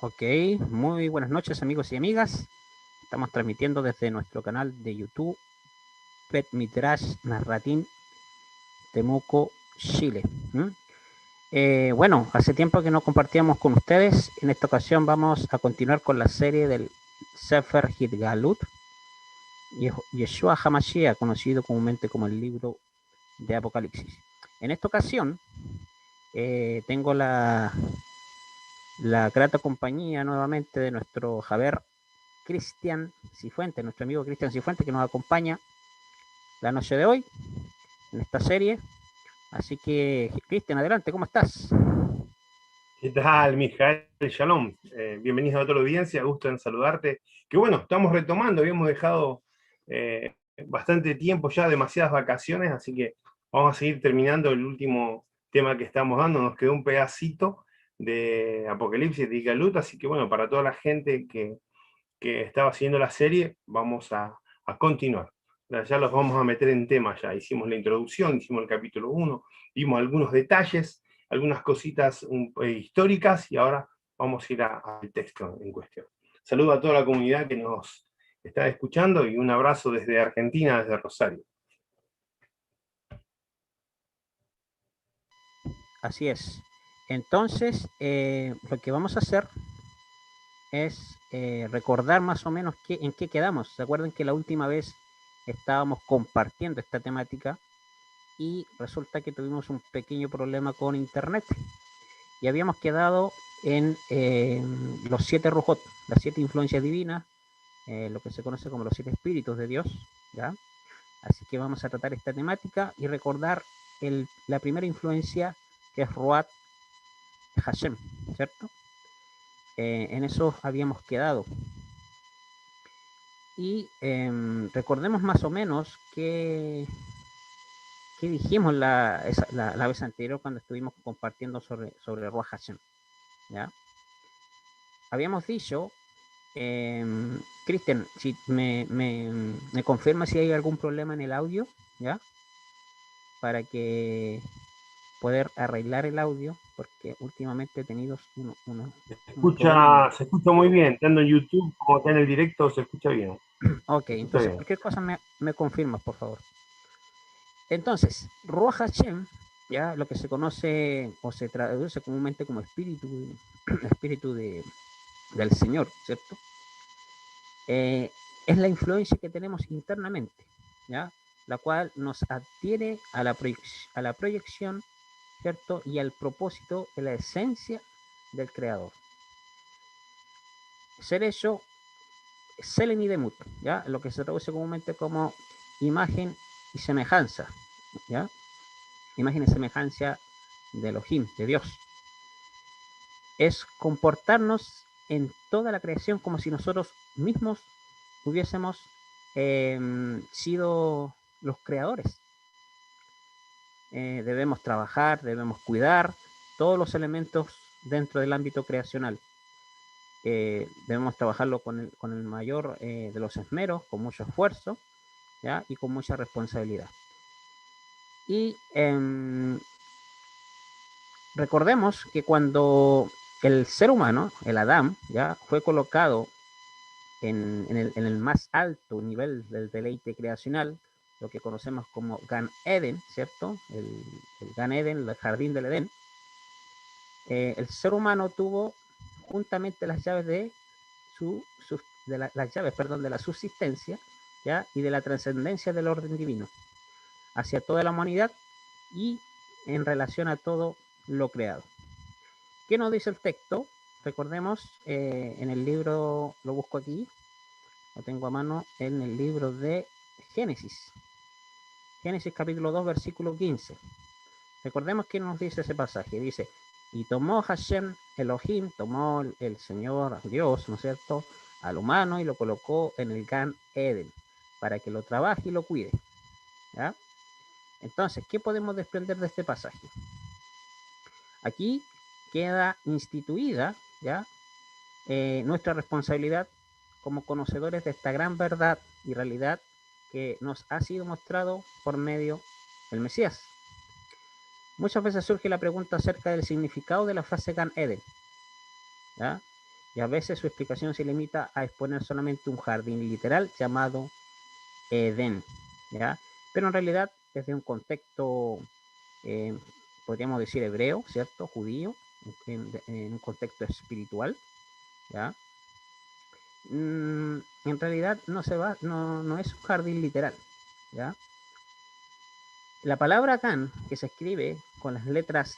Ok, muy buenas noches amigos y amigas. Estamos transmitiendo desde nuestro canal de YouTube, Bet Midrash Narratín, Temuco, Chile. ¿Mm? Bueno, hace tiempo que no compartíamos con ustedes. En esta ocasión vamos a continuar con la serie del Sefer Hitgalut, Yeshua HaMashiach, conocido comúnmente como el libro de Apocalipsis. En esta ocasión tengo la grata compañía nuevamente de nuestro Javier Cristian Cifuentes, nuestro amigo Cristian Cifuentes, que nos acompaña la noche de hoy en esta serie. Así que, Cristian, adelante, ¿cómo estás? ¿Qué tal, Mijael? Shalom. Bienvenido a toda la audiencia, gusto en saludarte. Que bueno, estamos retomando, habíamos dejado bastante tiempo ya, demasiadas vacaciones, así que vamos a seguir terminando el último tema que estamos dando. Nos quedó un pedacito de Apocalipsis de Galut, así que bueno, para toda la gente que estaba siguiendo la serie, vamos a continuar. Ya los vamos a meter en tema ya. Hicimos la introducción, hicimos el capítulo 1, vimos algunos detalles, algunas cositas históricas y ahora vamos a ir al texto en cuestión. Saludo a toda la comunidad que nos está escuchando y un abrazo desde Argentina, desde Rosario. Así es. Entonces, lo que vamos a hacer es recordar más o menos en qué quedamos. ¿Se acuerdan que la última vez estábamos compartiendo esta temática y resulta que tuvimos un pequeño problema con internet? Y habíamos quedado en los 7 Rujot, las 7 influencias divinas, lo que se conoce como los 7 espíritus de Dios, ¿ya? Así que vamos a tratar esta temática y recordar la primera influencia, que es Ruat Hashem, ¿cierto? En eso habíamos quedado. Y recordemos más o menos qué dijimos la vez anterior cuando estuvimos compartiendo sobre Ruat Hashem, ¿ya? Habíamos dicho, Cristian, si me confirma si hay algún problema en el audio, ¿ya? Para que poder arreglar el audio, porque últimamente he tenido unos problemas. Se escucha muy bien, tanto en YouTube como acá en el directo se escucha bien. Ok, Se escucha entonces bien. cualquier cosa me confirmas, por favor. Entonces, Ruach Hashem, ya lo que se conoce o se traduce comúnmente como espíritu del Señor, ¿cierto? Eh, es la influencia que tenemos internamente, ¿ya? La cual nos adhiere a la proyección, ¿cierto? Y al propósito de la esencia del Creador. Ser hecho Selen y Demut, ¿ya? Lo que se traduce comúnmente como imagen y semejanza, ¿ya? Imagen y semejanza de Elohim, de Dios. Es comportarnos en toda la creación como si nosotros mismos hubiésemos sido los creadores. Debemos trabajar, debemos cuidar todos los elementos dentro del ámbito creacional. Debemos trabajarlo con el mayor de los esmeros, con mucho esfuerzo, ¿ya? Y con mucha responsabilidad. Y recordemos que cuando el ser humano, el Adán, ¿ya? Fue colocado en el más alto nivel del deleite creacional, lo que conocemos como Gan Eden, ¿cierto? El Gan Eden, el jardín del Edén. El ser humano tuvo juntamente las llaves las llaves, perdón, de la subsistencia, ¿ya? Y de la trascendencia del orden divino hacia toda la humanidad y en relación a todo lo creado. ¿Qué nos dice el texto? Recordemos, en el libro, lo busco aquí, lo tengo a mano, en el libro de Génesis. Génesis capítulo 2, versículo 15. Recordemos que nos dice ese pasaje. Dice, y tomó Hashem Elohim, tomó el Señor Dios, ¿no es cierto?, al humano y lo colocó en el Gan Eden para que lo trabaje y lo cuide. ¿Ya? Entonces, ¿qué podemos desprender de este pasaje? Aquí queda instituida, ¿ya? Nuestra responsabilidad como conocedores de esta gran verdad y realidad que nos ha sido mostrado por medio del Mesías. Muchas veces surge la pregunta acerca del significado de la frase Gan Eden, ¿ya? Y a veces su explicación se limita a exponer solamente un jardín literal llamado Edén, ¿ya? Pero en realidad, desde un contexto, eh, podríamos decir hebreo, ¿cierto? Judío, en un contexto espiritual, ¿ya? En realidad no es un jardín literal, ¿ya? La palabra Gan, que se escribe con las letras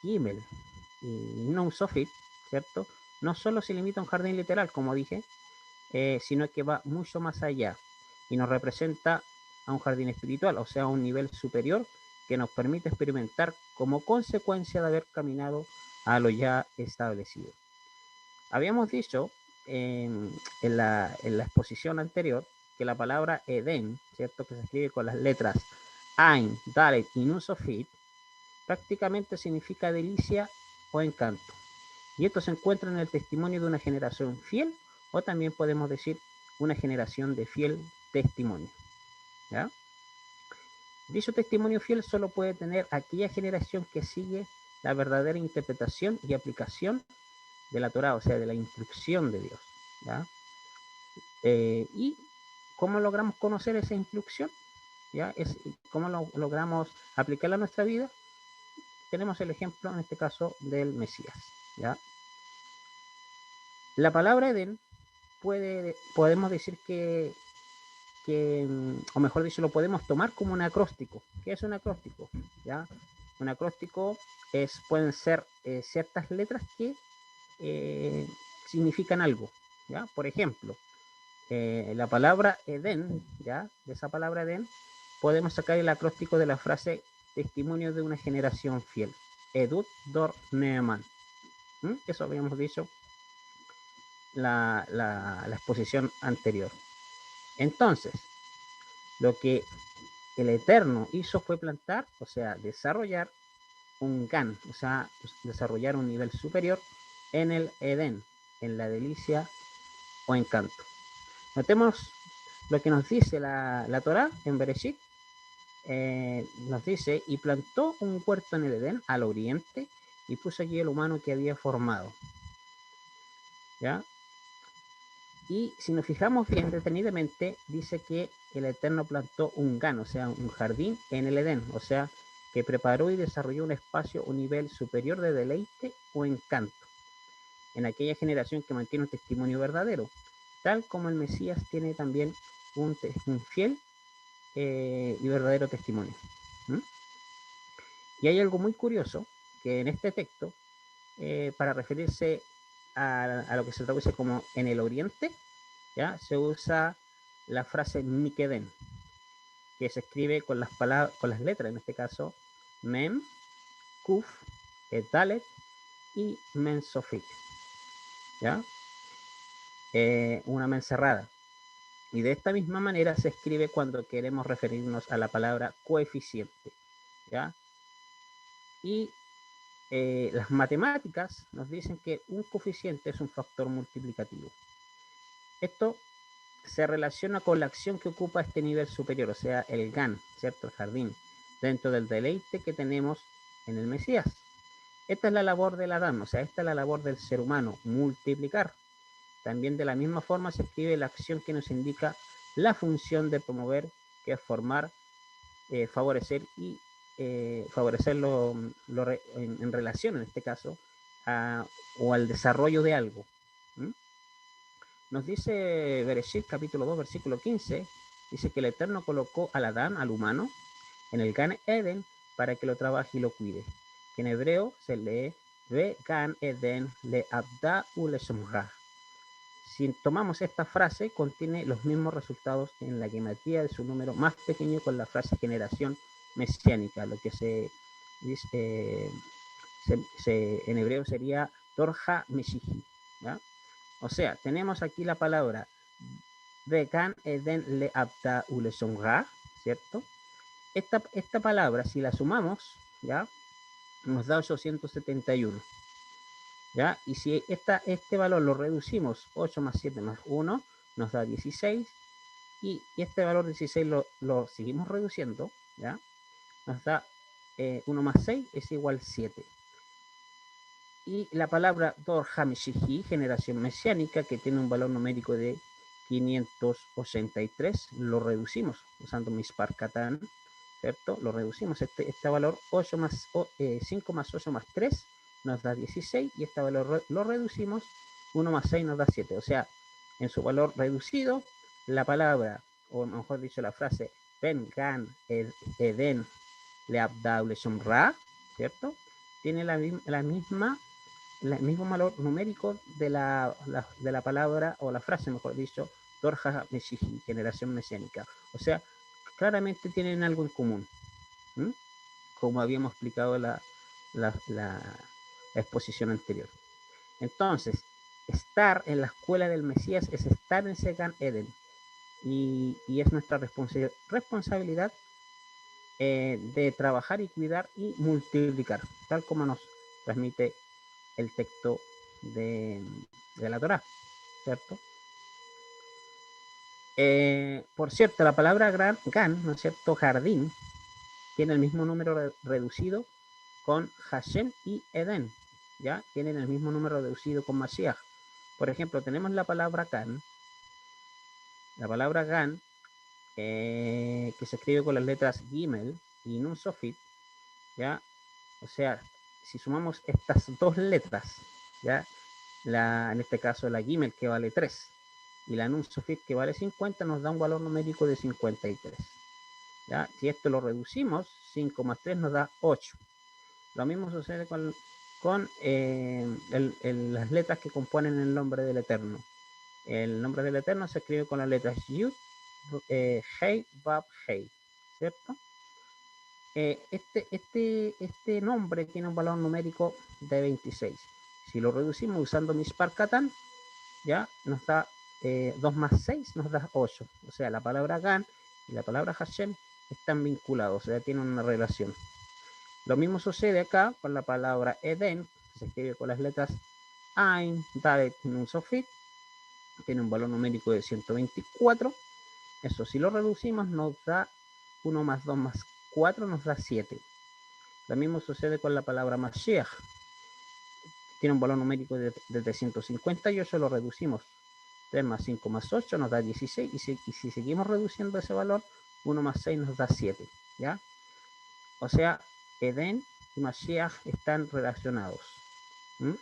Gimel y Nun Sofit, ¿cierto? No solo se limita a un jardín literal, como dije, sino que va mucho más allá y nos representa a un jardín espiritual, o sea, a un nivel superior que nos permite experimentar como consecuencia de haber caminado a lo ya establecido. Habíamos dicho en la exposición anterior que la palabra Edén, ¿cierto? Que se escribe con las letras Ain, Dalet y Nun Sofit, prácticamente significa delicia o encanto. Y esto se encuentra en el testimonio de una generación fiel, o también podemos decir una generación de fiel testimonio. ¿Ya? Dicho testimonio fiel solo puede tener aquella generación que sigue la verdadera interpretación y aplicación de la Torah, o sea, de la instrucción de Dios. ¿Ya? ¿Y cómo logramos conocer esa instrucción? ¿Ya? ¿Cómo logramos aplicarla a nuestra vida? Tenemos el ejemplo, en este caso, del Mesías. ¿Ya? La palabra Edén podemos decir o mejor dicho, lo podemos tomar como un acróstico. ¿Qué es un acróstico? ¿Ya? Un acróstico pueden ser ciertas letras que eh, significan algo. ¿Ya? Por ejemplo, la palabra Edén, ¿ya? De esa palabra Edén, podemos sacar el acróstico de la frase testimonio de una generación fiel. Edut Dor Neeman. Eso habíamos dicho la exposición anterior. Entonces, lo que el Eterno hizo fue plantar, o sea, desarrollar un GAN, o sea, desarrollar un nivel superior en el Edén, en la delicia o encanto. Notemos lo que nos dice la Torá en Bereshit. Nos dice, y plantó un huerto en el Edén al oriente y puso allí el humano que había formado. ¿Ya? Y si nos fijamos bien detenidamente, dice que el Eterno plantó un GAN, o sea, un jardín en el Edén, o sea, que preparó y desarrolló un espacio, un nivel superior de deleite o encanto en aquella generación que mantiene un testimonio verdadero, tal como el Mesías tiene también un fiel y verdadero testimonio. ¿Mm? Y hay algo muy curioso, que en este texto, para referirse a lo que se traduce como en el oriente, ¿ya? Se usa la frase Mikedem, que se escribe con las letras, en este caso, Mem, Kuf, Dalet y Men Sofit, ¿ya? Una men cerrada. Y de esta misma manera se escribe cuando queremos referirnos a la palabra coeficiente, ¿ya? Y las matemáticas nos dicen que un coeficiente es un factor multiplicativo. Esto se relaciona con la acción que ocupa este nivel superior, o sea, el GAN, ¿cierto? El jardín, dentro del deleite que tenemos en el Mesías. Esta es la labor del Adán, o sea, esta es la labor del ser humano, multiplicar. También de la misma forma se escribe la acción que nos indica la función de promover, que es formar, favorecer y favorecerlo en relación, en este caso, o al desarrollo de algo. ¿Mm? Nos dice Bereshit capítulo 2, versículo 15, dice que el Eterno colocó al Adán, al humano, en el Gan Eden para que lo trabaje y lo cuide. Que en hebreo se lee Ve Gan Eden le Abda u le Shomra. Si tomamos esta frase, contiene los mismos resultados en la gematría de su número más pequeño con la frase generación mesiánica, lo que dice, en hebreo sería Torja Meshihi. ¿Ya? O sea, tenemos aquí la palabra Vegan Eden le Abda u le Sonra, ¿cierto? Esta palabra, si la sumamos, ¿ya? Nos da 871. ¿Ya? Y si este valor lo reducimos, 8 más 7 más 1, nos da 16. Y este valor 16 lo seguimos reduciendo, ¿ya? Nos da 1 más 6 es igual a 7. Y la palabra Dor Hamishiji, generación mesiánica, que tiene un valor numérico de 583, lo reducimos usando Mispar Katan, ¿cierto? Lo reducimos, este valor 8 más, 5 más 8 más 3 nos da 16, y este valor lo reducimos, 1 más 6 nos da 7. O sea, en su valor reducido, la palabra, o mejor dicho, la frase Ben Gan Eden Leabda Ra, ¿cierto? Tiene la misma el mismo valor numérico de la palabra, o la frase, mejor dicho, Torja Meshiji, generación mesiánica. O sea, claramente tienen algo en común, ¿m? Como habíamos explicado la exposición anterior. Entonces, estar en la escuela del Mesías es estar en Segan Eden, y es nuestra responsabilidad de trabajar y cuidar y multiplicar, tal como nos transmite el texto de, la Torá, ¿cierto? Por cierto, la palabra gan, ¿no es cierto? Jardín, tiene el mismo número reducido con Hashem y Eden, ¿ya? Tienen el mismo número reducido con Mashiach. Por ejemplo, tenemos la palabra gan, que se escribe con las letras Gimel y Nun Sofit, ¿ya? O sea, si sumamos estas dos letras, ¿ya? En este caso la Gimel, que vale 3, y la Nun Sofit, que vale 50, nos da un valor numérico de 53. ¿Ya? Si esto lo reducimos, 5 más 3 nos da 8. Lo mismo sucede con las letras que componen el nombre del Eterno. El nombre del Eterno se escribe con las letras Yud, Hei, Bab, Hei, ¿cierto? Este nombre tiene un valor numérico de 26. Si lo reducimos usando Mispar Katan, ya nos da 2 más 6, nos da 8. O sea, la palabra Gan y la palabra Hashem están vinculados, o sea, tienen una relación. Lo mismo sucede acá con la palabra Eden, que se escribe con las letras Ain, Dalet, Nun, Sofit, tiene un valor numérico de 124. Eso, si lo reducimos, nos da 1 más 2 más 4, nos da 7. Lo mismo sucede con la palabra Mashiach. Tiene un valor numérico de 358, lo reducimos. 3 más 5 más 8 nos da 16, y si seguimos reduciendo ese valor, 1 más 6 nos da 7, ¿ya? O sea, Eden y Mashiach están relacionados.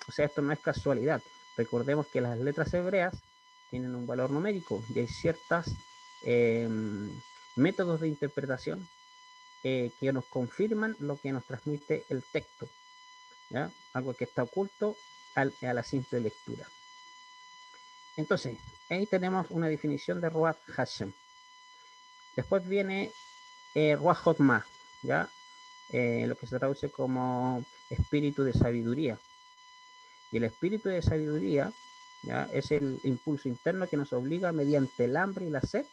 O sea, esto no es casualidad. Recordemos que las letras hebreas tienen un valor numérico, y hay ciertos métodos de interpretación que nos confirman lo que nos transmite el texto, ¿ya? Algo que está oculto a la simple lectura. Entonces, ahí tenemos una definición de Ruach Hashem. Después viene Ruach Hotma, ¿ya? Lo que se traduce como espíritu de sabiduría. Y el espíritu de sabiduría, ¿ya? Es el impulso interno que nos obliga, mediante el hambre y la sed,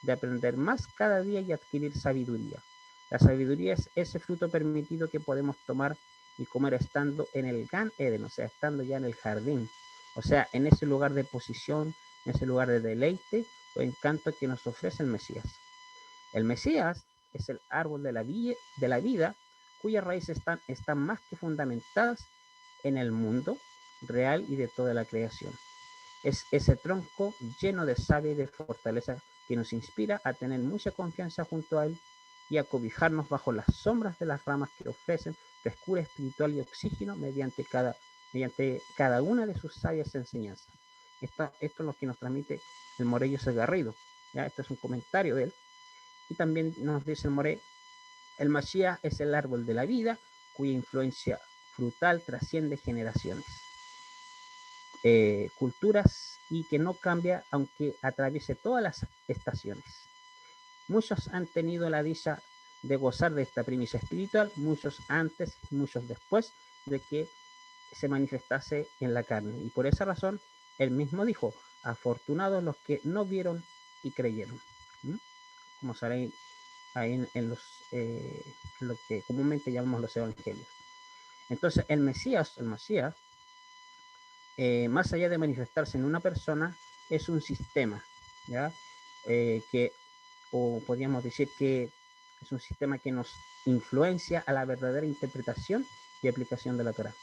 de aprender más cada día y adquirir sabiduría. La sabiduría es ese fruto permitido que podemos tomar y comer estando en el Gan Eden, o sea, estando ya en el jardín, o sea, en ese lugar de posición, en ese lugar de deleite o encanto que nos ofrece el Mesías. El Mesías es el árbol de la vida, cuyas raíces están más que fundamentadas en el mundo real y de toda la creación. Es ese tronco lleno de savia y de fortaleza que nos inspira a tener mucha confianza junto a él y a cobijarnos bajo las sombras de las ramas que ofrecen frescura espiritual y oxígeno mediante cada una de sus sabias enseñanzas. Esto es lo que nos transmite el Morello Segarrido. ¿Ya? Este es un comentario de él. Y también nos dice el Moré: el Mashiach es el árbol de la vida, cuya influencia frutal trasciende generaciones, culturas, y que no cambia aunque atraviese todas las estaciones. Muchos han tenido la dicha de gozar de esta primicia espiritual, muchos antes y muchos después de que se manifestase en la carne. Y por esa razón, él mismo dijo: afortunados los que no vieron y creyeron. ¿Mm? Como sabéis, ahí en lo que comúnmente llamamos los evangelios. Entonces, el Mesías, más allá de manifestarse en una persona, es un sistema, ¿ya? O podríamos decir que es un sistema que nos influencia a la verdadera interpretación y aplicación de la Torá.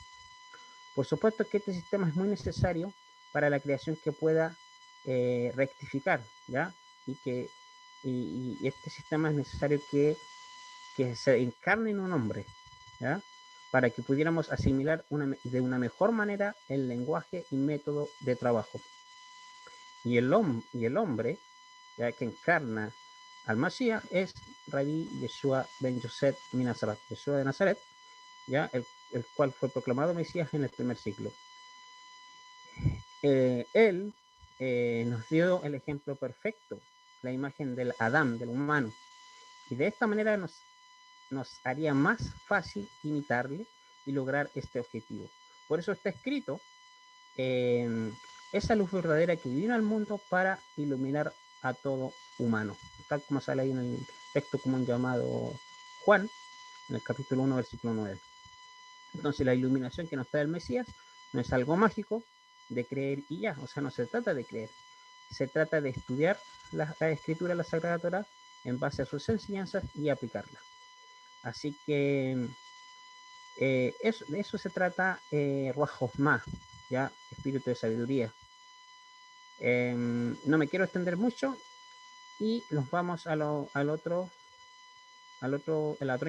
Por supuesto que este sistema es muy necesario para la creación que pueda rectificar, ¿ya? Y este sistema es necesario que se encarne en un hombre, ¿ya? Para que pudiéramos asimilar de una mejor manera el lenguaje y método de trabajo. Y el hombre, ¿ya?, que encarna al Mashiach es Rabbi Yeshua ben Yosef Minazaret, Yeshua de Nazaret, ¿ya? El cual fue proclamado Mesías en el primer siglo. Él nos dio el ejemplo perfecto, la imagen del Adán, del humano, y de esta manera nos haría más fácil imitarle y lograr este objetivo. Por eso está escrito esa luz verdadera que vino al mundo para iluminar a todo humano, tal como sale ahí en el texto común llamado Juan, en el capítulo 1, versículo 9. Entonces la iluminación que nos trae el Mesías no es algo mágico de creer y ya, o sea, no se trata de creer, se trata de estudiar la escritura, la Sagrada Torah, en base a sus enseñanzas y aplicarla. Así que de eso se trata Ruach Jochma, ya, espíritu de sabiduría. No me quiero extender mucho y nos vamos a la otra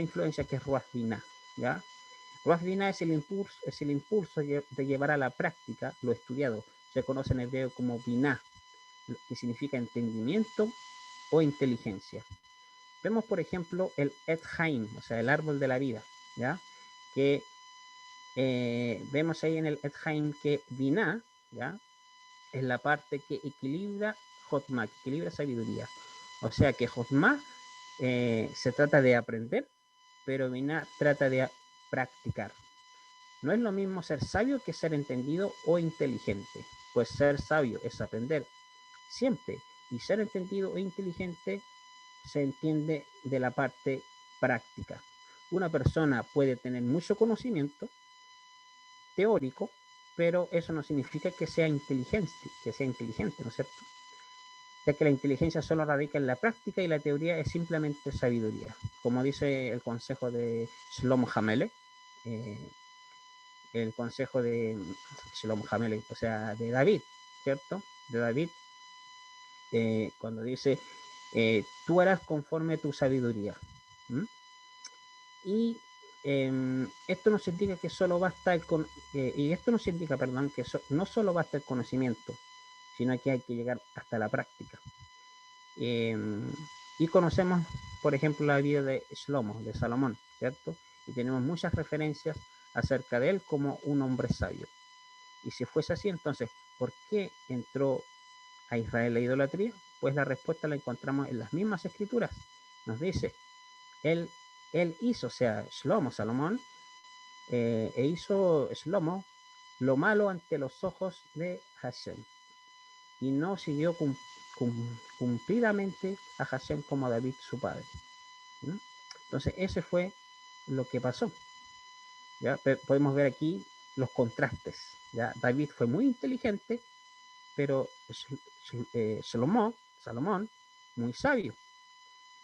influencia, que es Ruach Binah, ¿ya? Ruach Binah es el impulso de llevar a la práctica lo estudiado. Se conoce en hebreo como Binah, que significa entendimiento o inteligencia. Vemos, por ejemplo, el Etz Haim, o sea, el árbol de la vida, ¿ya? Que vemos ahí en el Etz Haim que Binah, ¿ya?, es la parte que equilibra Jochma, que equilibra sabiduría. O sea que Jochma se trata de aprender, pero Binah trata de practicar. No es lo mismo ser sabio que ser entendido o inteligente, pues ser sabio es aprender siempre, y ser entendido e inteligente se entiende de la parte práctica. Una persona puede tener mucho conocimiento teórico, pero eso no significa que sea inteligente, ¿no es cierto? Ya que la inteligencia solo radica en la práctica y la teoría es simplemente sabiduría. Como dice el consejo de Shlomo Hamele, el consejo de Shlomo Hamele, o sea, de David, ¿cierto? De David, cuando dice, tú harás conforme tu sabiduría. ¿Mm? Y esto nos indica que solo basta y esto nos indica, perdón, que no solo basta el conocimiento, sino que hay que llegar hasta la práctica. Y conocemos, por ejemplo, la vida de Shlomo, de Salomón, ¿cierto? Y tenemos muchas referencias acerca de él como un hombre sabio. Y si fuese así, entonces, ¿por qué entró a Israel la idolatría? Pues la respuesta la encontramos en las mismas escrituras. Nos dice, él hizo, o sea, Shlomo, Salomón, hizo Shlomo lo malo ante los ojos de Hashem y no siguió cumplidamente a Hashem como a David su padre. ¿No? Entonces ese fue lo que pasó. ¿Ya? Podemos ver aquí los contrastes. ¿Ya? David fue muy inteligente, pero Salomón, muy sabio.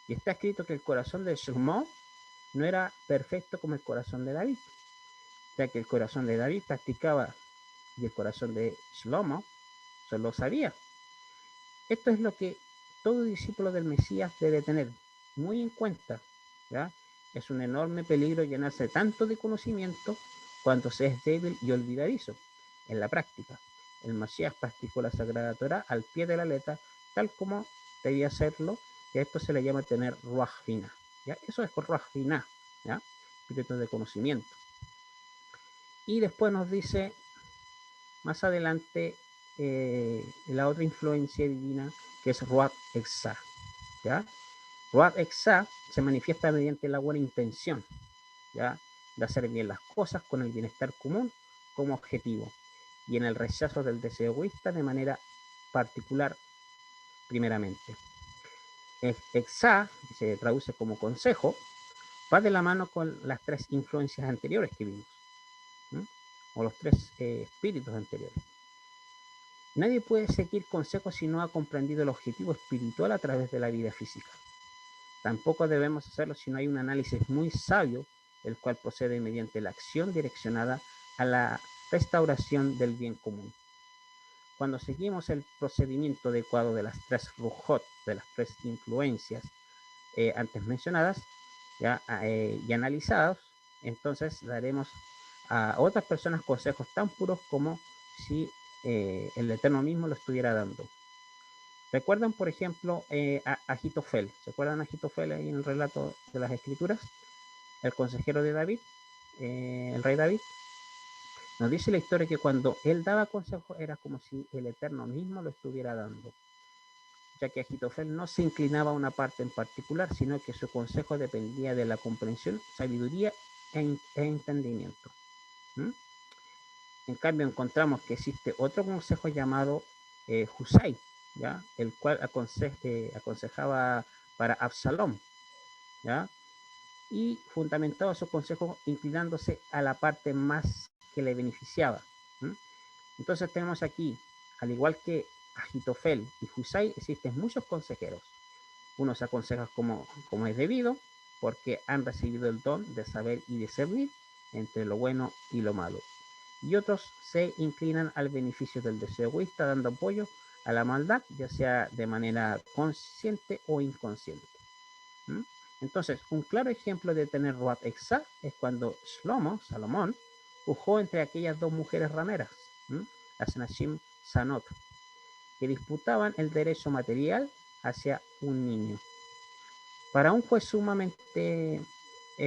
Y está escrito que el corazón de Salomón no era perfecto como el corazón de David, ya que el corazón de David practicaba y el corazón de Shlomo solo sabía. Esto es lo que todo discípulo del Mesías debe tener muy en cuenta, ¿ya? Es un enorme peligro llenarse tanto de conocimiento cuando se es débil y olvidadizo en la práctica. El Mesías practicó la Sagrada Torah al pie de la letra, tal como debía hacerlo, y a esto se le llama tener Ruach Binah, ¿ya? Eso es por Ruach Binah, ¿ya? Espíritu de conocimiento. Y después nos dice más adelante la otra influencia divina, que es Ruach Exá, ¿ya? Ruach Exá se manifiesta mediante la buena intención, ¿ya?, de hacer bien las cosas con el bienestar común como objetivo y en el rechazo del deseo egoísta de manera particular primeramente. Exá, que se traduce como consejo, va de la mano con las tres influencias anteriores que vimos, ¿sí?, o los tres espíritus anteriores. Nadie puede seguir consejos si no ha comprendido el objetivo espiritual a través de la vida física. Tampoco debemos hacerlo si no hay un análisis muy sabio, el cual procede mediante la acción direccionada a la restauración del bien común. Cuando seguimos el procedimiento adecuado de las tres rujot, de las tres influencias antes mencionadas ya, y analizados, entonces daremos a otras personas consejos tan puros como si el Eterno mismo lo estuviera dando. ¿Recuerdan, por ejemplo, a Ahitofel? ¿Se acuerdan a Ahitofel ahí en el relato de las Escrituras? El consejero de David, el rey David. Nos dice la historia que cuando él daba consejo era como si el Eterno mismo lo estuviera dando, ya que Ahitofel no se inclinaba a una parte en particular, sino que su consejo dependía de la comprensión, sabiduría e entendimiento. ¿Mm? En cambio, encontramos que existe otro consejo llamado Husay, ¿ya? El cual aconsejaba para Absalom, ¿ya? Y fundamentaba su consejo inclinándose a la parte más que le beneficiaba. ¿Mm? Entonces tenemos aquí, al igual que Ahitofel y Husay, existen muchos consejeros. Unos aconsejan como es debido, porque han recibido el don de saber y discernir entre lo bueno y lo malo. Y otros se inclinan al beneficio del deseo egoísta, dando apoyo a la maldad, ya sea de manera consciente o inconsciente. ¿Mm? Entonces, un claro ejemplo de tener Ruat Exá es cuando Salomón, juzgó entre aquellas dos mujeres rameras, las Nashim Sanot, que disputaban el derecho material hacia un niño. Para un juez es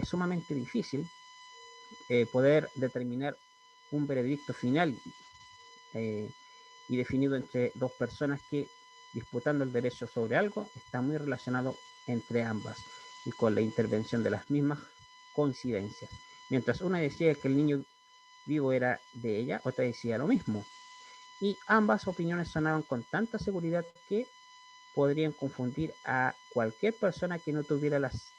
sumamente difícil poder determinar un veredicto final eh, y definido entre dos personas que, disputando el derecho sobre algo, está muy relacionado entre ambas y con la intervención de las mismas coincidencias. Mientras una decía que el niño vivo era de ella, otra decía lo mismo. Y ambas opiniones sonaban con tanta seguridad que podrían confundir a cualquier persona que no tuviera las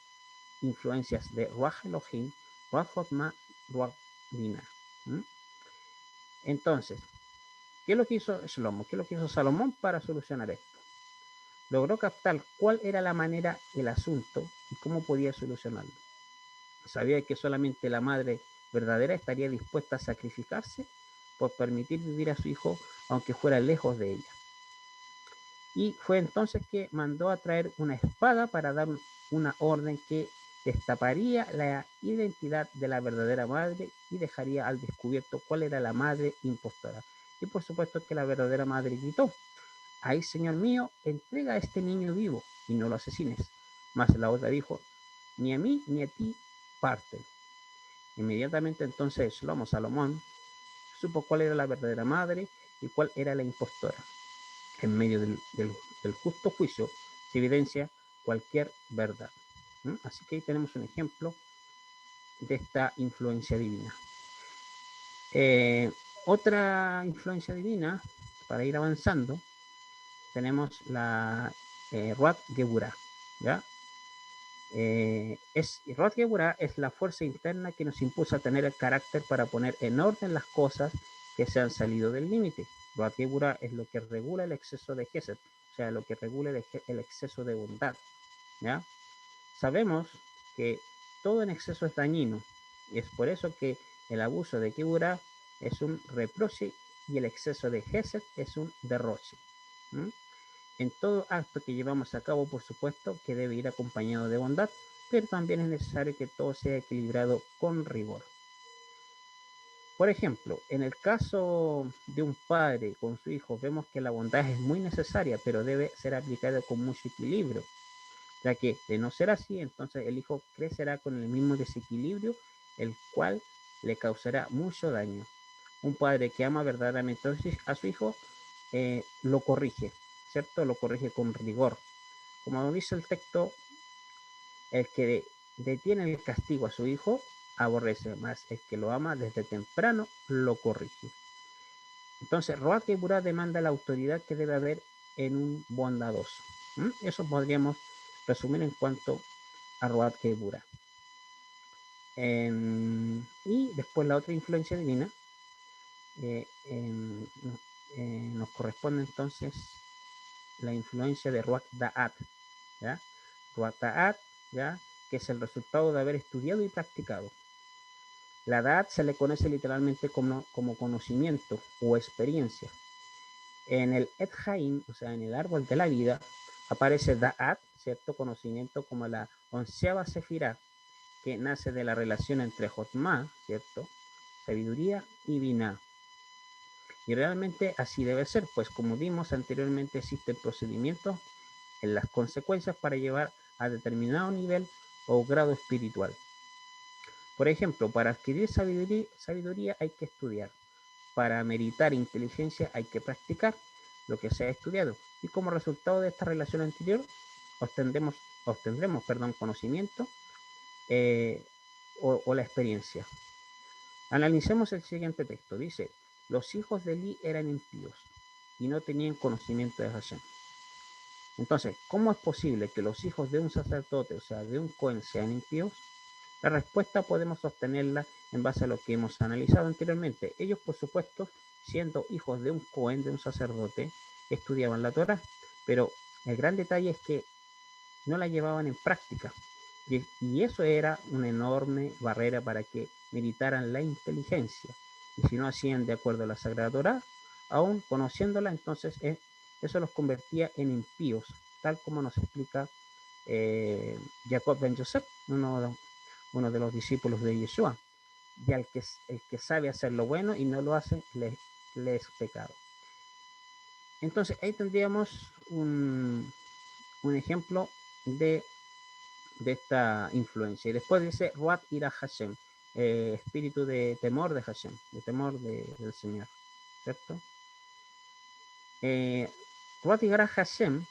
influencias de Ruach Elohim, Ruach Hotma, Ruach Dina. Entonces, ¿qué es lo que hizo Shlomo? ¿Qué es lo que hizo Salomón para solucionar esto? Logró captar cuál era la manera, el asunto y cómo podía solucionarlo. Sabía que solamente la madre verdadera estaría dispuesta a sacrificarse por permitir vivir a su hijo aunque fuera lejos de ella. Y fue entonces que mandó a traer una espada para dar una orden que destaparía la identidad de la verdadera madre y dejaría al descubierto cuál era la madre impostora. Y por supuesto que la verdadera madre gritó: "Ay, Señor mío, entrega a este niño vivo y no lo asesines". Mas la otra dijo: "Ni a mí ni a ti parte". Inmediatamente entonces Salomón supo cuál era la verdadera madre y cuál era la impostora. En medio del justo juicio se evidencia cualquier verdad. Así que ahí tenemos un ejemplo de esta influencia divina. Otra influencia divina, para ir avanzando, tenemos la Ruach Geburah, ¿ya? Ruach Geburah es la fuerza interna que nos impulsa a tener el carácter para poner en orden las cosas que se han salido del límite. Ruach Geburah es lo que regula el exceso de Gesed, o sea, lo que regula el exceso de bondad, ¿ya? Sabemos que todo en exceso es dañino, y es por eso que el abuso de Geburah es un reproche y el exceso de Gesed es un derroche. ¿Mm? En todo acto que llevamos a cabo, por supuesto, que debe ir acompañado de bondad, pero también es necesario que todo sea equilibrado con rigor. Por ejemplo, en el caso de un padre con su hijo, vemos que la bondad es muy necesaria, pero debe ser aplicada con mucho equilibrio, ya que de no ser así, entonces el hijo crecerá con el mismo desequilibrio, el cual le causará mucho daño. Un padre que ama verdaderamente a su hijo lo corrige, ¿cierto? Lo corrige con rigor. Como dice el texto, el que detiene el castigo a su hijo aborrece, más el que lo ama desde temprano lo corrige. Entonces, Ruach Geburah demanda la autoridad que debe haber en un bondadoso. Eso podríamos resumir en cuanto a Ruach Geburah. Y después la otra influencia divina eh, nos corresponde entonces la influencia de Ruach Da'at, ¿ya? Ruach Da'at, ¿ya? Que es el resultado de haber estudiado y practicado. La da'at se le conoce literalmente como conocimiento o experiencia. En el Et Haim, o sea, en el árbol de la vida, aparece da'at, ¿cierto? Conocimiento como la onceava sefirá, que nace de la relación entre Jotma, ¿cierto? Sabiduría y Binah. Y realmente así debe ser, pues como vimos anteriormente existen procedimientos en las consecuencias para llevar a determinado nivel o grado espiritual. Por ejemplo, para adquirir sabiduría hay que estudiar. Para meritar inteligencia hay que practicar lo que se ha estudiado. Y como resultado de esta relación anterior, obtendremos conocimiento o la experiencia. Analicemos el siguiente texto. Dice, los hijos de Eli eran impíos y no tenían conocimiento de Hashem. Entonces, ¿cómo es posible que los hijos de un sacerdote, o sea, de un Cohen, sean impíos? La respuesta podemos obtenerla en base a lo que hemos analizado anteriormente. Ellos, por supuesto, siendo hijos de un Cohen, de un sacerdote, estudiaban la Torah, pero el gran detalle es que no la llevaban en práctica. Y eso era una enorme barrera para que meditaran la inteligencia. Y si no hacían de acuerdo a la Sagrada Torah, aún conociéndola, entonces eso los convertía en impíos, tal como nos explica Jacob ben Yosef, uno de los discípulos de Yeshua. Y el que sabe hacer lo bueno y no lo hace, le es pecado. Entonces ahí tendríamos un ejemplo de esta influencia. Y después dice Ruat ira Hashem, espíritu de temor de Hashem, de temor del Señor, ¿cierto? Ruat ira Hashem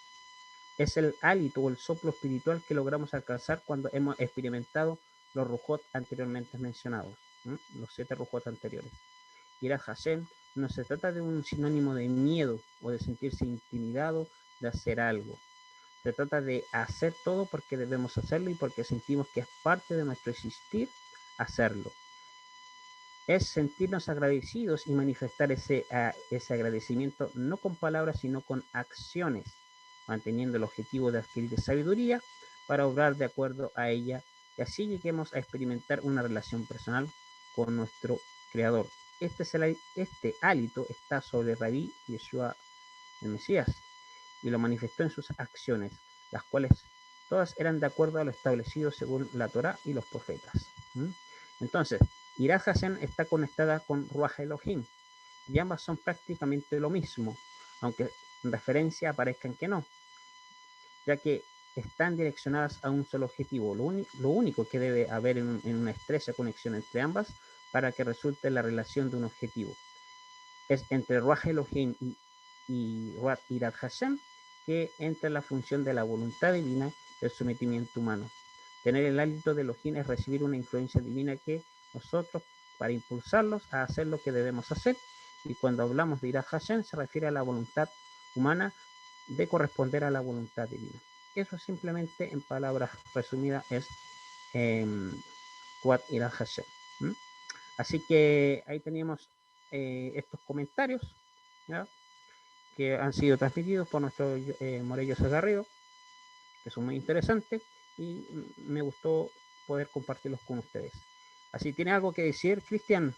es el hálito o el soplo espiritual que logramos alcanzar cuando hemos experimentado los rujot anteriormente mencionados, los 7 rujot anteriores. Ira Hashem no se trata de un sinónimo de miedo o de sentirse intimidado de hacer algo. Se trata de hacer todo porque debemos hacerlo y porque sentimos que es parte de nuestro existir hacerlo. Es sentirnos agradecidos y manifestar ese agradecimiento no con palabras sino con acciones, manteniendo el objetivo de adquirir sabiduría para obrar de acuerdo a ella y así lleguemos a experimentar una relación personal con nuestro Creador. Este hálito está sobre Rabí Yeshua el Mesías y lo manifestó en sus acciones, las cuales todas eran de acuerdo a lo establecido según la Torá y los profetas. Entonces, Ira Hashem está conectada con Ruach Elohim, y ambas son prácticamente lo mismo, aunque en referencia aparezcan que no, ya que están direccionadas a un solo objetivo. Lo único que debe haber en una estrecha conexión entre ambas para que resulte la relación de un objetivo es entre Ruach Elohim y Ruach Irat Hashem, que entra en la función de la voluntad divina del sometimiento humano. Tener el hálito de Elohim es recibir una influencia divina que nosotros, para impulsarlos a hacer lo que debemos hacer, y cuando hablamos de Irat Hashem se refiere a la voluntad humana de corresponder a la voluntad divina. Eso simplemente, en palabras resumidas, es Ruach Irat Hashem. Así que ahí teníamos estos comentarios, ¿ya?, que han sido transmitidos por nuestro Morello Garrido, que son muy interesantes y me gustó poder compartirlos con ustedes. Así, ¿tiene algo que decir, Cristian,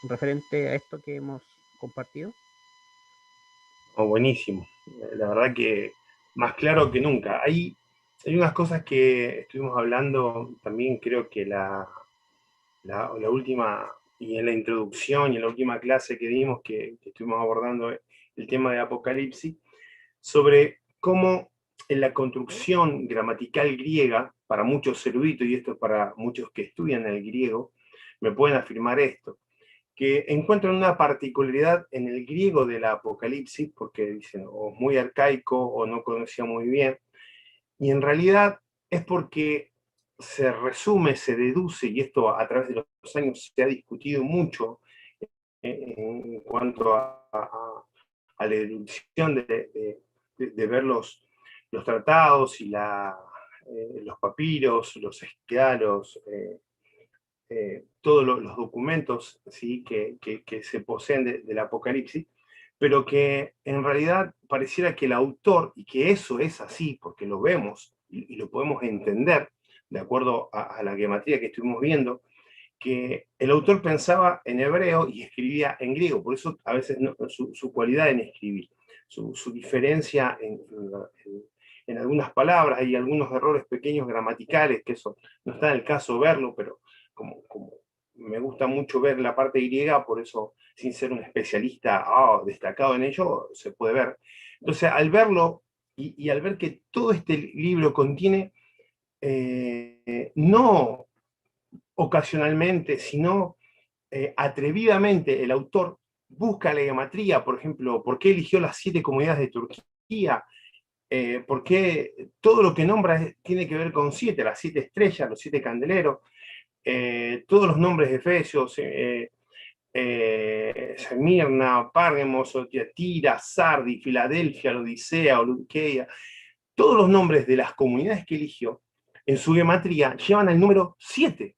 referente a esto que hemos compartido? Oh, buenísimo. La verdad que más claro que nunca. Hay unas cosas que estuvimos hablando también, creo que la última, y en la introducción y en la última clase que dimos, que estuvimos abordando el tema de Apocalipsis, sobre cómo en la construcción gramatical griega, para muchos eruditos, y esto es para muchos que estudian el griego, me pueden afirmar esto, que encuentran una particularidad en el griego del Apocalipsis, porque dicen o muy arcaico o no conocía muy bien, y en realidad es porque se resume, se deduce, y esto a través de los años se ha discutido mucho en cuanto a la deducción de ver los tratados y los papiros, los esquialos, todos los documentos, ¿sí?, que se poseen del Apocalipsis, pero que en realidad pareciera que el autor, y que eso es así, porque lo vemos y lo podemos entender, de acuerdo a la gematría que estuvimos viendo, que el autor pensaba en hebreo y escribía en griego, por eso a veces su cualidad en escribir, su diferencia en algunas palabras, hay algunos errores pequeños gramaticales, que eso no está en el caso verlo, pero como me gusta mucho ver la parte griega, por eso, sin ser un especialista destacado en ello, se puede ver. Entonces, al verlo, y al ver que todo este libro contiene, no ocasionalmente, sino atrevidamente, el autor busca la gematría, por ejemplo, por qué eligió las 7 comunidades de Turquía, por qué todo lo que nombra tiene que ver con 7, las 7 estrellas, los 7 candeleros, todos los nombres de Efesios, Semirna, Párgamos, Tiatira, Sardi, Filadelfia, Odisea, Oluqueia, todos los nombres de las comunidades que eligió en su gematría llevan al número 7.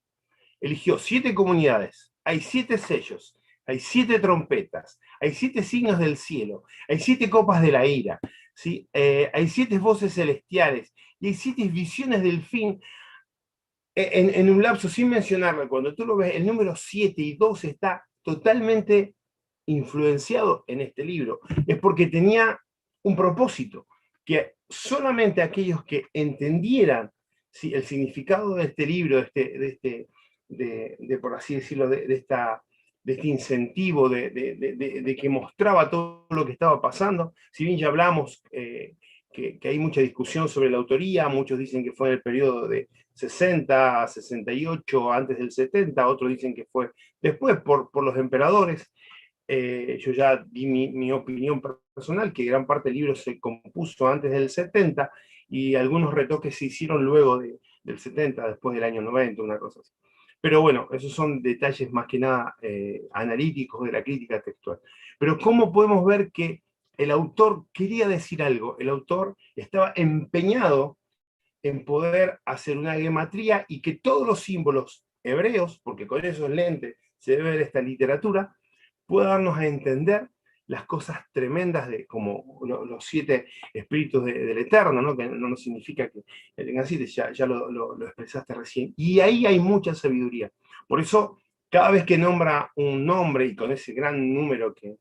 Eligió 7 comunidades, hay 7 sellos, hay 7 trompetas, hay 7 signos del cielo, hay 7 copas de la ira, ¿sí? Hay 7 voces celestiales y hay 7 visiones del fin en un lapso sin mencionarlo. Cuando tú lo ves, el número 7 y 2 está totalmente influenciado en este libro. Es porque tenía un propósito, que solamente aquellos que entendieran, ¿sí?, el significado de este libro, por así decirlo, de este incentivo de que mostraba todo lo que estaba pasando. Si bien ya hablamos que hay mucha discusión sobre la autoría, muchos dicen que fue en el periodo de 60, 68, antes del 70, otros dicen que fue después por los emperadores. Yo ya di mi opinión personal, que gran parte del libro se compuso antes del 70 y algunos retoques se hicieron luego del 70, después del año 90, una cosa así. Pero bueno, esos son detalles más que nada analíticos de la crítica textual. Pero ¿cómo podemos ver que el autor quería decir algo? El autor estaba empeñado en poder hacer una gematría y que todos los símbolos hebreos, porque con esos lentes se debe ver esta literatura, pueda darnos a entender las cosas tremendas de como los 7 espíritus del Eterno, ¿no? Que no significa que tengan 7, ya lo expresaste recién. Y ahí hay mucha sabiduría. Por eso, cada vez que nombra un nombre, y con ese gran número que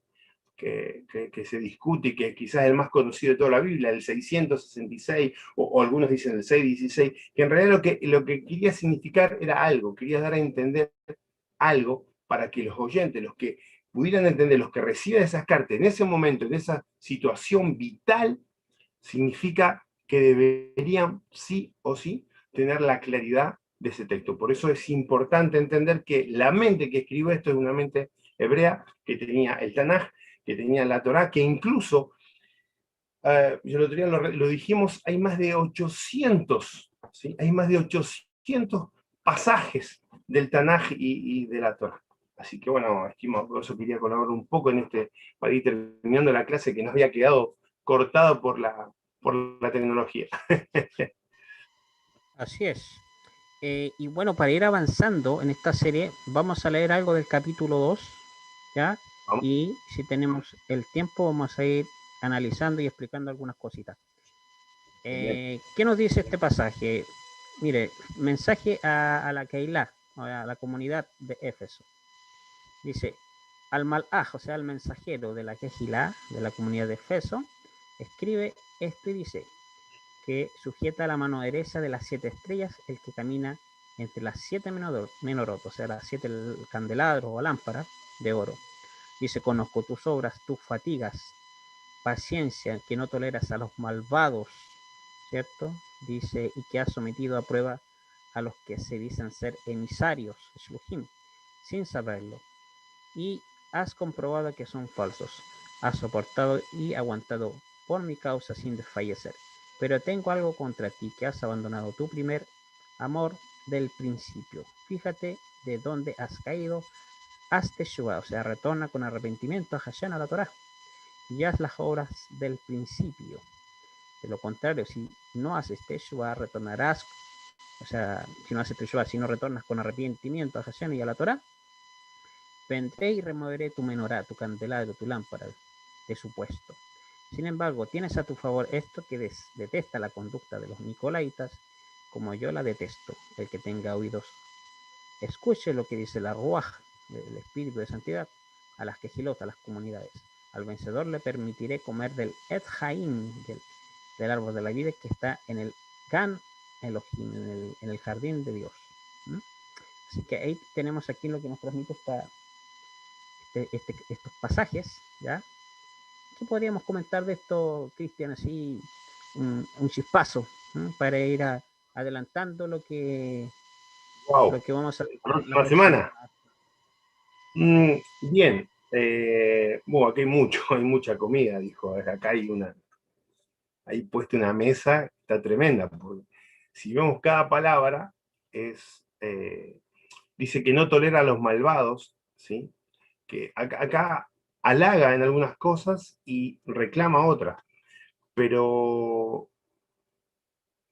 se discute y que quizás es el más conocido de toda la Biblia, el 666, o algunos dicen el 616, que en realidad lo que quería significar era algo, quería dar a entender algo para que los oyentes, los que pudieran entender, los que reciban esas cartas en ese momento, en esa situación vital, significa que deberían sí o sí tener la claridad de ese texto. Por eso es importante entender que la mente que escribió esto es una mente hebrea que tenía el Tanaj, que tenía la Torá, que incluso, yo el otro día lo dijimos, hay más de 800, ¿sí? Hay más de 800 pasajes del Tanaj y de la Torá. Así que bueno, estimado, por eso quería colaborar un poco en para ir terminando la clase que nos había quedado cortado por la tecnología. Así es. Y bueno, para ir avanzando en esta serie, vamos a leer algo del capítulo 2, ¿ya? Vamos. Y si tenemos el tiempo, vamos a ir analizando y explicando algunas cositas. ¿Qué nos dice este pasaje? Mire, mensaje a la Keilah, a la comunidad de Éfeso. Dice, al Malaj, o sea, al mensajero de la Keilah, de la comunidad de Éfeso, escribe esto y dice, que sujeta la mano derecha de las 7 estrellas, el que camina entre las 7 menorotos, o sea, las 7 candelabros o lámparas de oro. Dice, conozco tus obras, tus fatigas, paciencia, que no toleras a los malvados, ¿cierto? Dice, y que has sometido a prueba a los que se dicen ser emisarios, Shluchim, sin saberlo. Y has comprobado que son falsos. Has soportado y aguantado por mi causa sin desfallecer. Pero tengo algo contra ti, que has abandonado tu primer amor del principio. Fíjate de dónde has caído, haz teshuva, o sea, retorna con arrepentimiento a Hashem, a la Torah, y haz las obras del principio. De lo contrario, si no haces teshuva, retornarás, o sea, si no haces teshuva, si no retornas con arrepentimiento a Hashem y a la Torah, vendré y removeré tu menorá, tu candelabro, tu lámpara de su puesto. Sin embargo, tienes a tu favor esto que detesta la conducta de los nicolaitas, como yo la detesto. El que tenga oídos, escuche lo que dice la Ruaj, el espíritu de santidad, a las quejilot, a las comunidades. Al vencedor le permitiré comer del Et Haim, del árbol de la vida que está en el Gan Elohim, en el jardín de Dios. ¿Mm? Así que ahí tenemos aquí lo que nos transmite estos pasajes, ¿ya? ¿Qué podríamos comentar de esto, Cristian? Así, un chispazo, ¿no? Para ir adelantando lo que Wow. vamos a ver la Próxima próxima. semana. Bien. Bueno, aquí hay mucho, hay mucha comida, dijo. Acá hay puesta una mesa, está tremenda. Porque si vemos cada palabra, dice que no tolera a los malvados, ¿sí? Que acá halaga en algunas cosas y reclama otras. Pero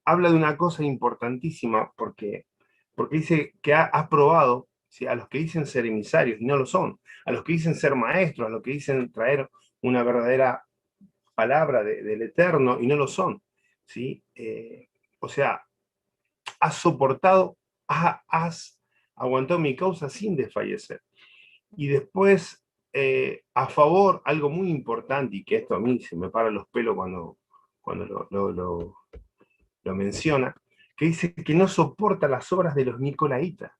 habla de una cosa importantísima porque dice que ha probado, ¿sí?, a los que dicen ser emisarios y no lo son, a los que dicen ser maestros, a los que dicen traer una verdadera palabra del Eterno y no lo son, ¿sí? O sea, has soportado, has aguantado mi causa sin desfallecer. Y después, a favor, algo muy importante, y que esto a mí se me para los pelos cuando lo menciona, que dice que no soporta las obras de los nicolaitas.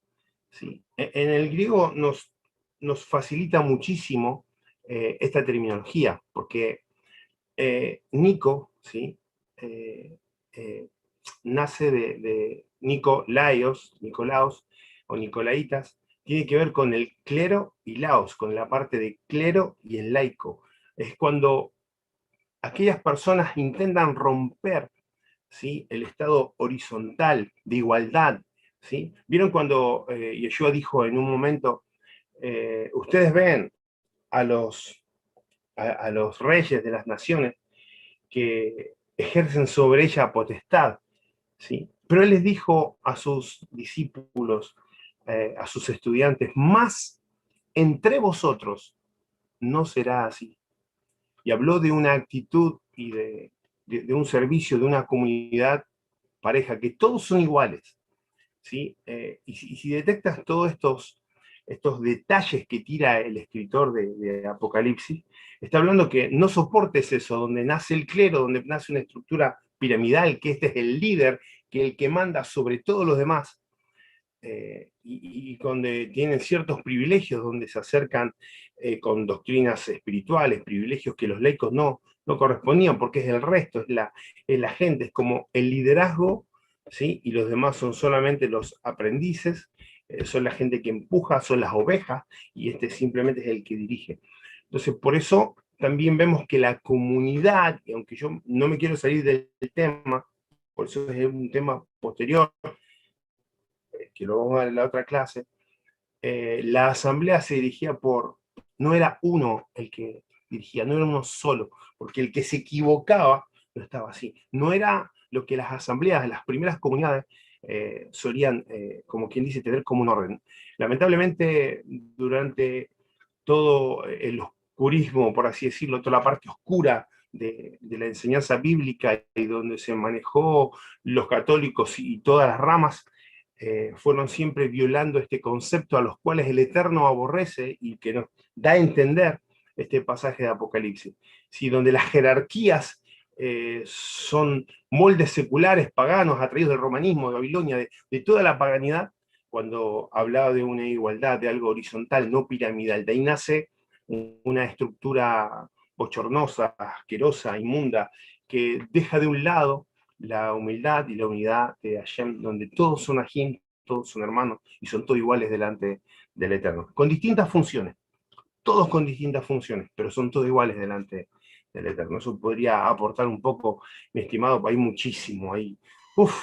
¿Sí? En el griego nos facilita muchísimo esta terminología, porque Nico, ¿sí? Eh, eh, nace de Nicolaos o Nicolaitas, tiene que ver con el clero y laos, con la parte de clero y el laico. Es cuando aquellas personas intentan romper, ¿sí?, el estado horizontal de igualdad. ¿Sí? ¿Vieron cuando Yeshua dijo en un momento, ustedes ven a los reyes de las naciones que ejercen sobre ella potestad? ¿Sí? Pero él les dijo a sus discípulos, a sus estudiantes, más entre vosotros no será así. Y habló de una actitud y de un servicio, de una comunidad pareja, que todos son iguales. ¿Sí? Y si detectas todos estos detalles que tira el escritor de Apocalipsis, está hablando que no soportes eso, donde nace el clero, donde nace una estructura piramidal, que este es el líder, que el que manda sobre todos los demás, y donde tienen ciertos privilegios, donde se acercan con doctrinas espirituales, privilegios que los laicos no correspondían, porque es el resto, es la gente, es como el liderazgo, ¿sí? Y los demás son solamente los aprendices, son la gente que empuja, son las ovejas, y este simplemente es el que dirige. Entonces, por eso también vemos que la comunidad, y aunque yo no me quiero salir del tema, por eso es un tema posterior, que lo vamos a ver en la otra clase, la asamblea se dirigía no era uno el que dirigía, no era uno solo, porque el que se equivocaba no estaba así. No era lo que las asambleas de las primeras comunidades solían, como quien dice, tener como un orden. Lamentablemente, durante todo el oscurismo, por así decirlo, toda la parte oscura de la enseñanza bíblica y donde se manejó los católicos y todas las ramas, fueron siempre violando este concepto a los cuales el Eterno aborrece y que nos da a entender este pasaje de Apocalipsis, ¿sí? Donde las jerarquías son moldes seculares, paganos, atraídos del romanismo, de Babilonia, de toda la paganidad, cuando hablaba de una igualdad, de algo horizontal, no piramidal. De ahí nace una estructura bochornosa, asquerosa, inmunda, que deja de un lado la humildad y la unidad de Hashem, donde todos son Hashem, todos son hermanos y son todos iguales delante del Eterno, con distintas funciones, todos con distintas funciones, pero son todos iguales delante del Eterno. Eso podría aportar un poco, mi estimado, hay muchísimo ahí.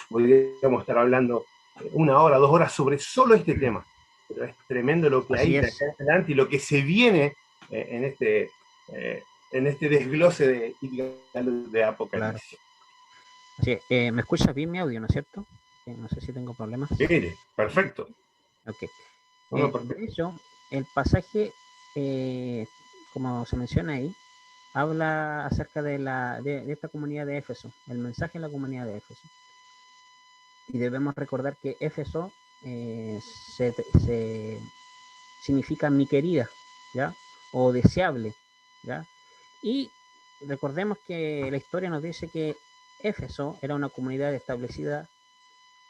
Podríamos estar hablando 1 hora, 2 horas sobre solo este tema, pero es tremendo lo que hay Así de es. acá en adelante y lo que se viene en este desglose de Claro. Apocalipsis. Así, ¿me escuchas bien mi audio, no es cierto? No sé si tengo problemas. Perfecto. Ok. No, De perfecto. hecho, el pasaje, como se menciona ahí, habla acerca de esta comunidad de Éfeso, el mensaje en la comunidad de Éfeso. Y debemos recordar que Éfeso se significa mi querida, ¿ya? O deseable, ¿ya? Y recordemos que la historia nos dice que Éfeso era una comunidad establecida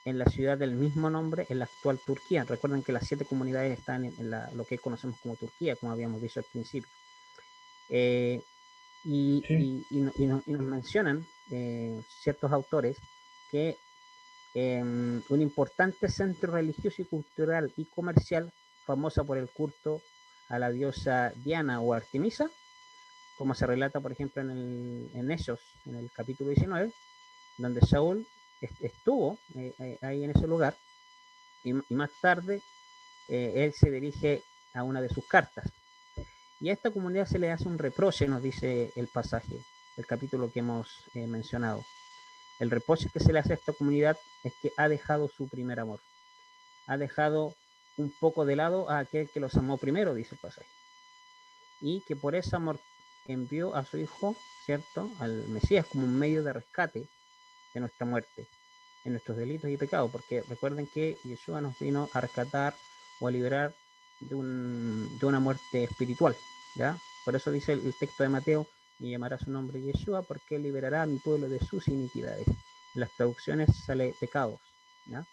en la ciudad del mismo nombre, en la actual Turquía. Recuerden que las 7 comunidades están lo que conocemos como Turquía, como habíamos dicho al principio. Eh, Sí. y nos mencionan ciertos autores que un importante centro religioso y cultural y comercial, famosa por el culto a la diosa Diana o Artemisa, como se relata, por ejemplo, en Hechos, en el capítulo 19, donde Saúl estuvo ahí en ese lugar, y más tarde él se dirige a una de sus cartas. Y a esta comunidad se le hace un reproche, nos dice el pasaje, el capítulo que hemos mencionado. El reproche que se le hace a esta comunidad es que ha dejado su primer amor. Ha dejado un poco de lado a aquel que los amó primero, dice el pasaje. Y que por ese amor envió a su Hijo, ¿cierto?, al Mesías como un medio de rescate de nuestra muerte, en nuestros delitos y pecados, porque recuerden que Yeshua nos vino a rescatar o a liberar de una muerte espiritual, ¿ya? Por eso dice el texto de Mateo, y llamará su nombre Yeshua, porque él liberará a mi pueblo de sus iniquidades. En las traducciones sale pecados, ¿ya?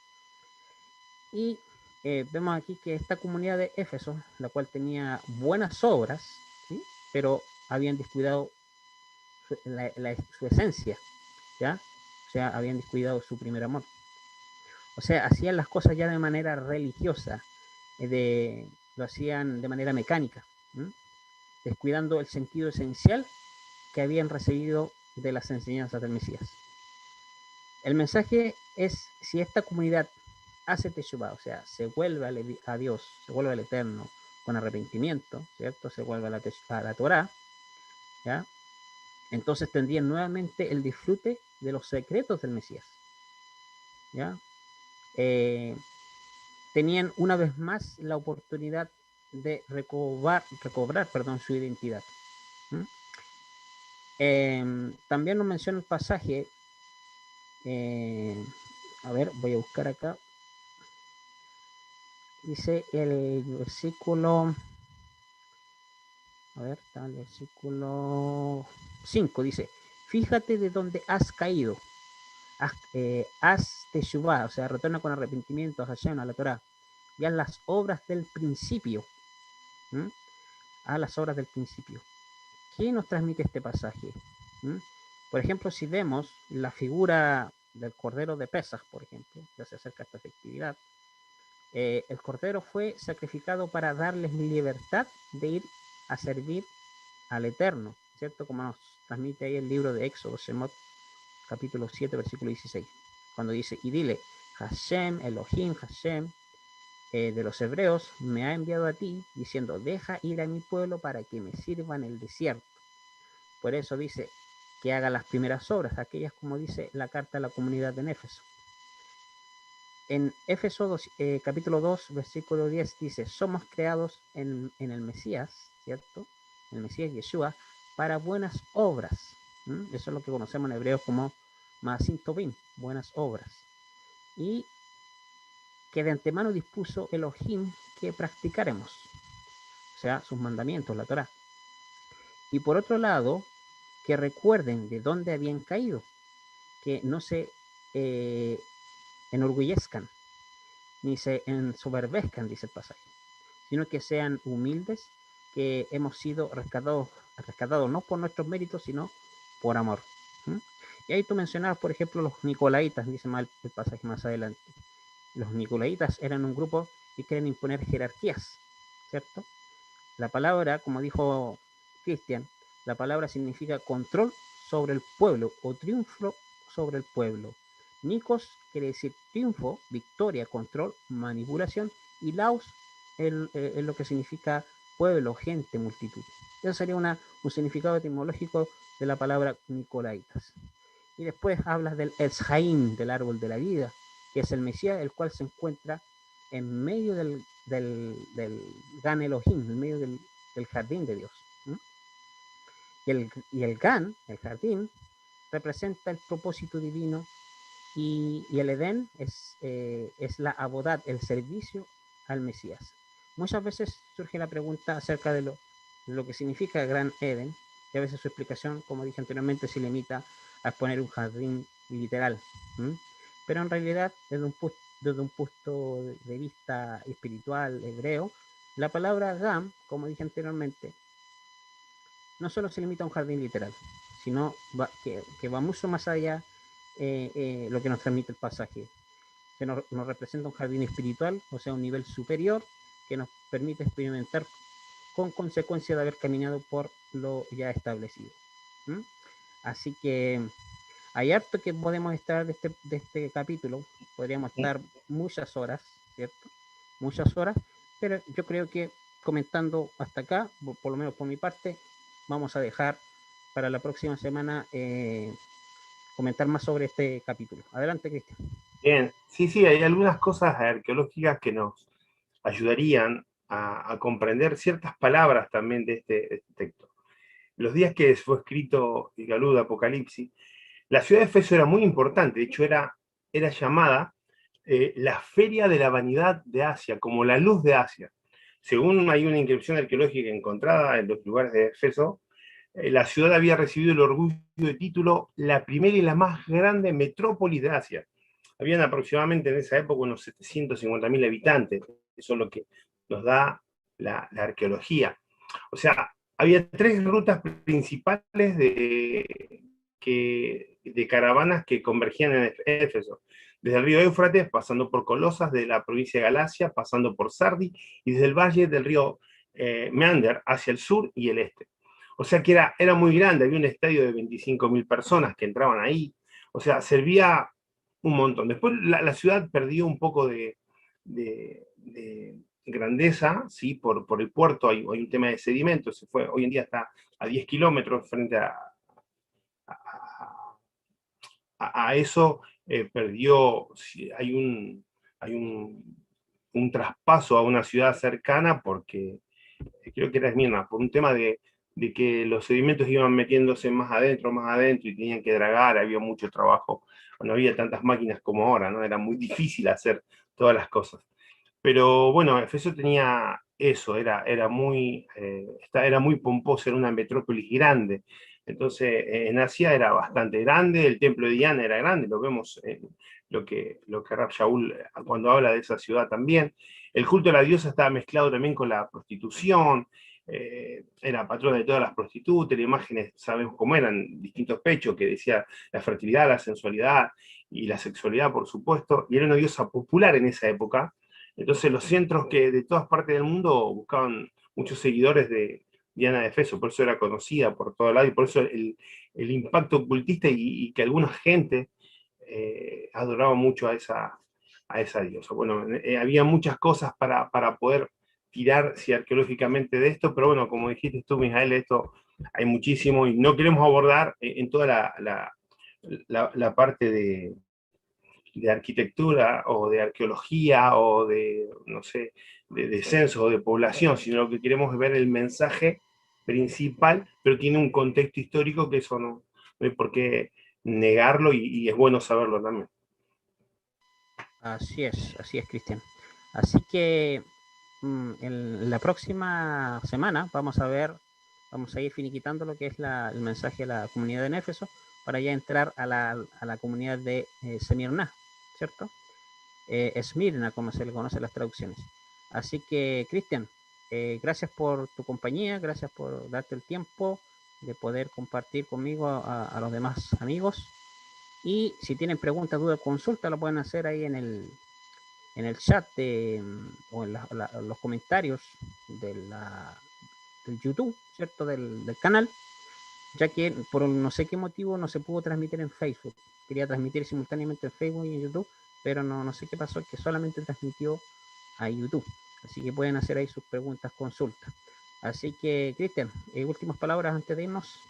Y vemos aquí que esta comunidad de Éfeso, la cual tenía buenas obras, ¿sí?, pero habían descuidado su esencia, ¿ya? O sea, habían descuidado su primer amor. O sea, hacían las cosas ya de manera religiosa, lo hacían de manera mecánica, ¿m? Descuidando el sentido esencial que habían recibido de las enseñanzas del Mesías. El mensaje es, si esta comunidad hace Teshuvah, o sea, se vuelve a Dios, se vuelve al Eterno con arrepentimiento, ¿cierto? Se vuelve a la Torah, ¿ya? Entonces tendrían nuevamente el disfrute de los secretos del Mesías, ¿ya? Eh, Tenían una vez más la oportunidad de recobrar su identidad. ¿Mm? También nos menciona el pasaje, eh, a ver, voy a buscar acá, dice el versículo, a ver, está el versículo 5, dice, fíjate de dónde has caído, haz teshuvah, o sea, retorna con arrepentimiento a Hashem, a la Torah, y haz las obras del principio. ¿Mm? A las obras del principio. ¿Qué nos transmite este pasaje? ¿Mm? Por ejemplo, si vemos la figura del Cordero de Pesaj, por ejemplo, ya se acerca esta festividad, el Cordero fue sacrificado para darles libertad de ir a servir al Eterno, ¿cierto? Como nos transmite ahí el libro de Éxodo, Shemot, capítulo 7, versículo 16, cuando dice, y dile, Hashem, Elohim, Hashem, de los hebreos, me ha enviado a ti, diciendo, deja ir a mi pueblo para que me sirva en el desierto. Por eso dice que haga las primeras obras, aquellas como dice la carta a la comunidad de Éfeso. En Éfeso 2, capítulo 2, versículo 10 dice, somos creados en el Mesías, ¿cierto? El Mesías Yeshua, para buenas obras. Eso es lo que conocemos en hebreo como Maasim Tovim, buenas obras. Y que de antemano dispuso Elohim que practicaremos, o sea, sus mandamientos, la Torah. Y por otro lado, que recuerden de dónde habían caído, que no se eh, enorgullezcan, ni se ensoberbezcan, dice el pasaje, sino que sean humildes, que hemos sido rescatados no por nuestros méritos, sino por amor. ¿Mm? Y ahí tú mencionabas, por ejemplo, los nicolaitas, dice mal el pasaje más adelante. Los nicolaitas eran un grupo que quieren imponer jerarquías, ¿cierto? La palabra, como dijo Cristian, la palabra significa control sobre el pueblo o triunfo sobre el pueblo. Nikos quiere decir triunfo, victoria, control, manipulación, y laos es lo que significa pueblo, gente, multitud. Eso sería un significado etimológico de la palabra Nicolaitas. Y después hablas del Eshaim, del árbol de la vida, que es el Mesías, el cual se encuentra en medio del Gan Elohim, en medio del jardín de Dios. ¿Mm? Y el Gan, el jardín, representa el propósito divino y el Edén es la abodad, el servicio al Mesías. Muchas veces surge la pregunta acerca de lo que significa Gran Eden, y a veces su explicación, como dije anteriormente, se limita a exponer un jardín literal. ¿Mm? Pero en realidad, desde un punto de vista espiritual hebreo, la palabra Gam, como dije anteriormente, no solo se limita a un jardín literal, sino que va mucho más allá lo que nos transmite el pasaje. Que nos representa un jardín espiritual, o sea, un nivel superior que nos permite experimentar con consecuencia de haber caminado por lo ya establecido. ¿Mm? Así que hay harto que podemos estar de este capítulo, podríamos estar muchas horas, ¿cierto? Muchas horas, pero yo creo que comentando hasta acá, por lo menos por mi parte, vamos a dejar para la próxima semana comentar más sobre este capítulo. Adelante, Cristian. Bien, sí, sí, hay algunas cosas arqueológicas que nos ayudarían a comprender ciertas palabras también de este texto. Los días que fue escrito Galú de Apocalipsis, la ciudad de Efeso era muy importante, de hecho era llamada la Feria de la Vanidad de Asia, como la luz de Asia. Según hay una inscripción arqueológica encontrada en los lugares de Efeso, la ciudad había recibido el orgullo de título la primera y la más grande metrópolis de Asia. Habían aproximadamente en esa época unos 750.000 habitantes, eso es lo que nos da la arqueología. O sea, había tres rutas principales de caravanas que convergían en Éfeso. Desde el río Éufrates, pasando por Colosas de la provincia de Galacia, pasando por Sardi, y desde el valle del río Meander hacia el sur y el este. O sea que era muy grande, había un estadio de 25.000 personas que entraban ahí, o sea, servía un montón. Después la ciudad perdió un poco de grandeza, ¿sí? Por el puerto hay un tema de sedimentos, hoy en día está a 10 kilómetros frente a eso, perdió, hay un traspaso a una ciudad cercana porque creo que era Esmirna, por un tema de que los sedimentos iban metiéndose más adentro y tenían que dragar, había mucho trabajo, no había tantas máquinas como ahora, ¿no? Era muy difícil hacer todas las cosas. Pero bueno, Efeso tenía eso, era muy pomposo, era una metrópolis grande. Entonces, en Asia era bastante grande, el templo de Diana era grande, lo vemos en lo que Rab Shaul cuando habla de esa ciudad también. El culto a la diosa estaba mezclado también con la prostitución, era patrona de todas las prostitutas, las imágenes sabemos cómo eran, distintos pechos que decía la fertilidad, la sensualidad y la sexualidad, por supuesto, y era una diosa popular en esa época. Entonces los centros que de todas partes del mundo buscaban muchos seguidores de Diana de Efeso, por eso era conocida por todo lado y por eso el impacto ocultista y que alguna gente adoraba mucho a esa diosa. Bueno, había muchas cosas para poder tirar si arqueológicamente de esto, pero bueno, como dijiste tú, Mijael, esto hay muchísimo y no queremos abordar en toda la parte de arquitectura o de arqueología o de, no sé, de censo o de población, sino lo que queremos es ver el mensaje principal, pero tiene un contexto histórico que eso no hay por qué negarlo y es bueno saberlo también. Así es, Cristian. Así que en la próxima semana vamos a ir finiquitando lo que es el mensaje a la comunidad de Éfeso para ya entrar a la comunidad de Semirna, ¿cierto? Esmirna, como se le conoce en las traducciones. Así que, Cristian, gracias por tu compañía, gracias por darte el tiempo de poder compartir conmigo a los demás amigos. Y si tienen preguntas, dudas, consultas, lo pueden hacer ahí en el chat o en los comentarios de del YouTube, ¿cierto? Del canal, ya que por no sé qué motivo no se pudo transmitir en Facebook. Quería transmitir simultáneamente en Facebook y en YouTube, pero no sé qué pasó, que solamente transmitió a YouTube. Así que pueden hacer ahí sus preguntas, consultas. Así que, Cristian, últimas palabras antes de irnos.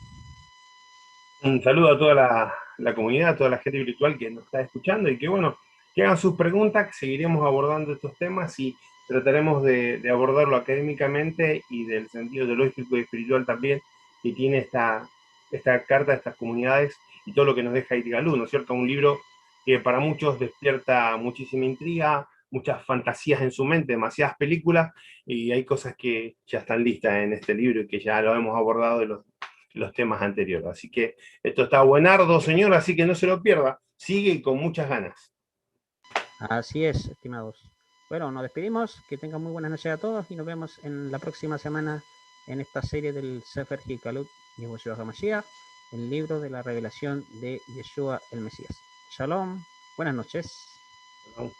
Un saludo a toda la comunidad, a toda la gente virtual que nos está escuchando y que bueno, que hagan sus preguntas, que seguiremos abordando estos temas y trataremos de abordarlo académicamente y del sentido teológico y espiritual también que tiene esta carta, estas comunidades y todo lo que nos deja Itigalú, ¿no es cierto? Un libro que para muchos despierta muchísima intriga, muchas fantasías en su mente, demasiadas películas, y hay cosas que ya están listas en este libro y que ya lo hemos abordado en los temas anteriores. Así que esto está buenardo, señor, así que no se lo pierda. Sigue con muchas ganas. Así es, estimados. Bueno, nos despedimos, que tengan muy buenas noches a todos y nos vemos en la próxima semana en esta serie del Sefer Hikalut Yehoshua HaMashiach, el libro de la revelación de Yeshua el Mesías. Shalom, buenas noches. ¿No?